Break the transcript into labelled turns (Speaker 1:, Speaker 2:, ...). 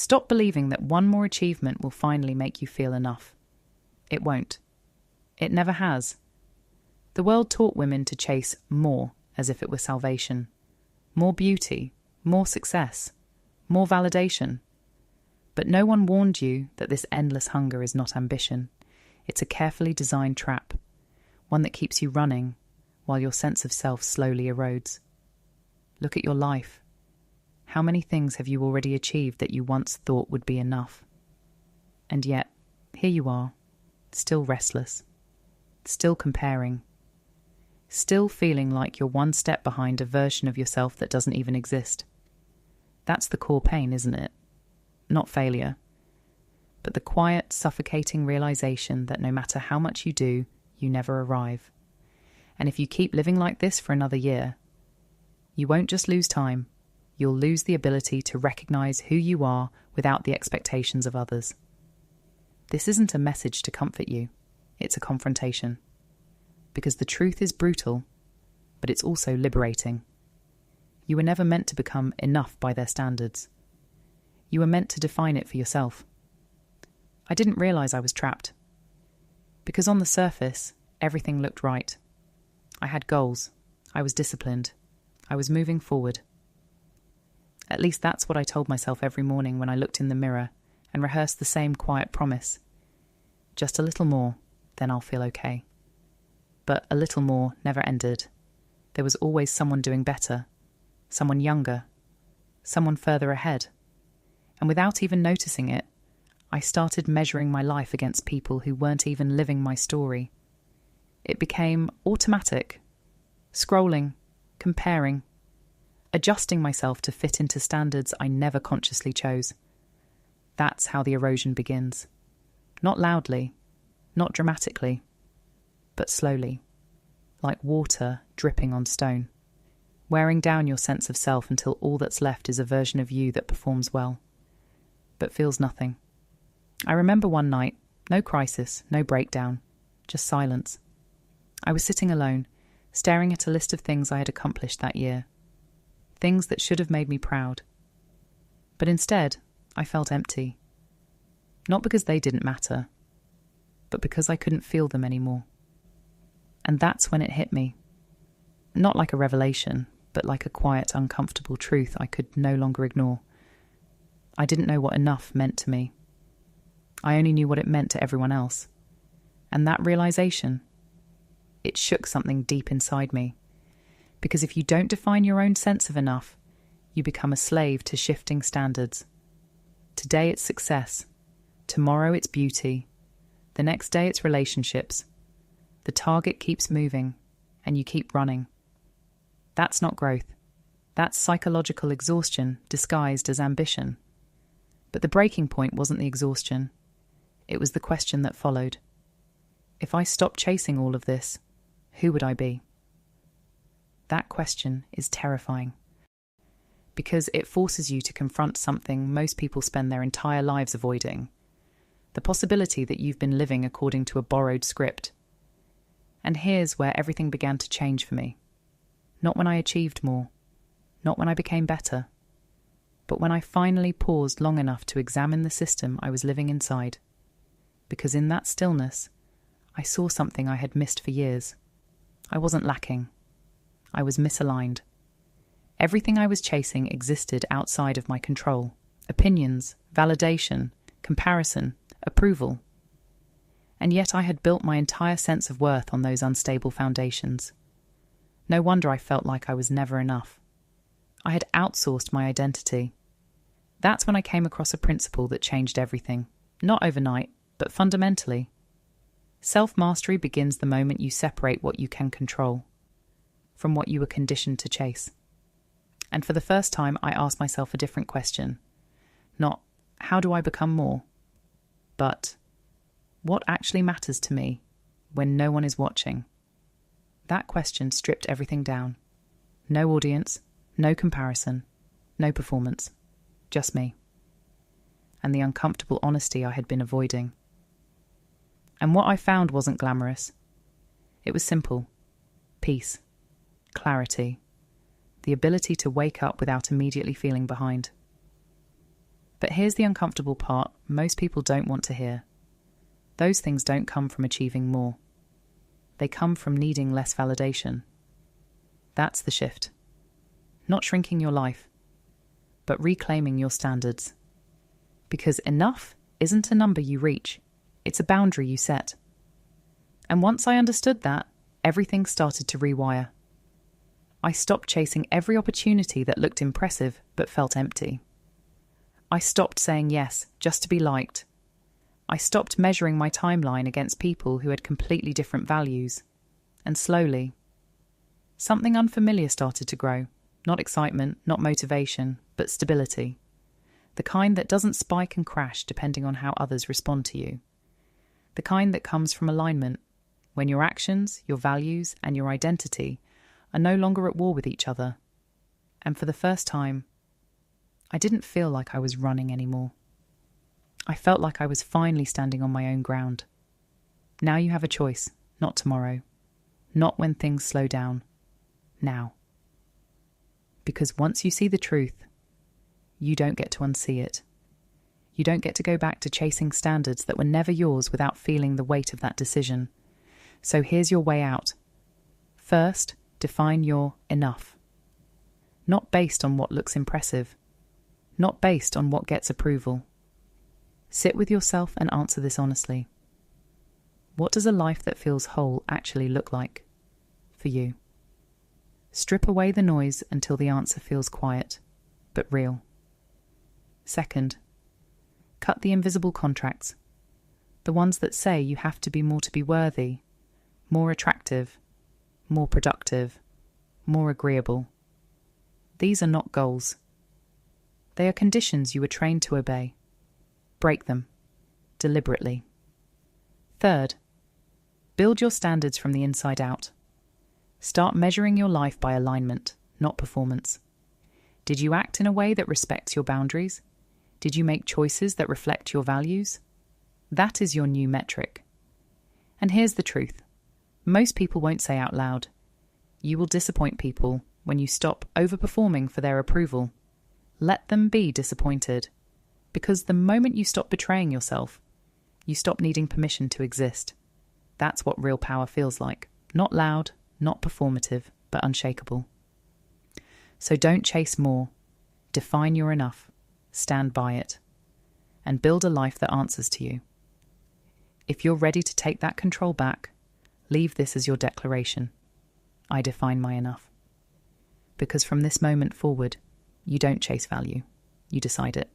Speaker 1: Stop believing that one more achievement will finally make you feel enough. It won't. It never has. The world taught women to chase more as if it were salvation. More beauty, more success, more validation. But no one warned you that this endless hunger is not ambition. It's a carefully designed trap, one that keeps you running while your sense of self slowly erodes. Look at your life. How many things have you already achieved that you once thought would be enough? And yet, here you are, still restless, still comparing, still feeling like you're one step behind a version of yourself that doesn't even exist. That's the core pain, isn't it? Not failure, but the quiet, suffocating realization that no matter how much you do, you never arrive. And if you keep living like this for another year, you won't just lose time, you'll lose the ability to recognize who you are without the expectations of others. This isn't a message to comfort you, it's a confrontation. Because the truth is brutal, but it's also liberating. You were never meant to become enough by their standards. You were meant to define it for yourself. I didn't realize I was trapped. Because on the surface, everything looked right. I had goals. I was disciplined. I was moving forward. At least that's what I told myself every morning when I looked in the mirror and rehearsed the same quiet promise. Just a little more, then I'll feel okay. But a little more never ended. There was always someone doing better, someone younger, someone further ahead. And without even noticing it, I started measuring my life against people who weren't even living my story. It became automatic, scrolling, comparing, adjusting myself to fit into standards I never consciously chose. That's how the erosion begins. Not loudly, not dramatically, but slowly, like water dripping on stone, wearing down your sense of self until all that's left is a version of you that performs well, but feels nothing. I remember one night, no crisis, no breakdown, just silence. I was sitting alone, staring at a list of things I had accomplished that year, things that should have made me proud. But instead, I felt empty. Not because they didn't matter, but because I couldn't feel them anymore. And that's when it hit me. Not like a revelation, but like a quiet, uncomfortable truth I could no longer ignore. I didn't know what enough meant to me. I only knew what it meant to everyone else. And that realization, it shook something deep inside me. Because if you don't define your own sense of enough, you become a slave to shifting standards. Today it's success. Tomorrow it's beauty. The next day it's relationships. The target keeps moving, and you keep running. That's not growth. That's psychological exhaustion disguised as ambition. But the breaking point wasn't the exhaustion. It was the question that followed. If I stopped chasing all of this, who would I be? That question is terrifying. Because it forces you to confront something most people spend their entire lives avoiding. The possibility that you've been living according to a borrowed script. And here's where everything began to change for me. Not when I achieved more. Not when I became better. But when I finally paused long enough to examine the system I was living inside. Because in that stillness, I saw something I had missed for years. I wasn't lacking. I was misaligned. Everything I was chasing existed outside of my control. Opinions, validation, comparison, approval. And yet I had built my entire sense of worth on those unstable foundations. No wonder I felt like I was never enough. I had outsourced my identity. That's when I came across a principle that changed everything. Not overnight, but fundamentally. Self-mastery begins the moment you separate what you can control from what you were conditioned to chase. And for the first time, I asked myself a different question. Not, how do I become more? But, what actually matters to me when no one is watching? That question stripped everything down. No audience, no comparison, no performance. Just me. And the uncomfortable honesty I had been avoiding. And what I found wasn't glamorous. It was simple. Peace. Clarity. The ability to wake up without immediately feeling behind. But here's the uncomfortable part most people don't want to hear. Those things don't come from achieving more. They come from needing less validation. That's the shift. Not shrinking your life, but reclaiming your standards. Because enough isn't a number you reach, it's a boundary you set. And once I understood that, everything started to rewire. I stopped chasing every opportunity that looked impressive but felt empty. I stopped saying yes just to be liked. I stopped measuring my timeline against people who had completely different values. And slowly, something unfamiliar started to grow. Not excitement, not motivation, but stability. The kind that doesn't spike and crash depending on how others respond to you. The kind that comes from alignment, when your actions, your values, and your identity are no longer at war with each other. And for the first time, I didn't feel like I was running anymore. I felt like I was finally standing on my own ground. Now you have a choice, not tomorrow. Not when things slow down. Now. Because once you see the truth, you don't get to unsee it. You don't get to go back to chasing standards that were never yours without feeling the weight of that decision. So here's your way out. First, define your enough. Not based on what looks impressive. Not based on what gets approval. Sit with yourself and answer this honestly. What does a life that feels whole actually look like for you? Strip away the noise until the answer feels quiet, but real. Second, cut the invisible contracts, the ones that say you have to be more to be worthy, more attractive, more productive, more agreeable. These are not goals. They are conditions you were trained to obey. Break them, deliberately. Third, build your standards from the inside out. Start measuring your life by alignment, not performance. Did you act in a way that respects your boundaries? Did you make choices that reflect your values? That is your new metric. And here's the truth. Most people won't say out loud. You will disappoint people when you stop overperforming for their approval. Let them be disappointed. Because the moment you stop betraying yourself, you stop needing permission to exist. That's what real power feels like. Not loud, not performative, but unshakable. So don't chase more. Define your enough. Stand by it. And build a life that answers to you. If you're ready to take that control back, leave this as your declaration. I define my enough. Because from this moment forward, you don't chase value. You decide it.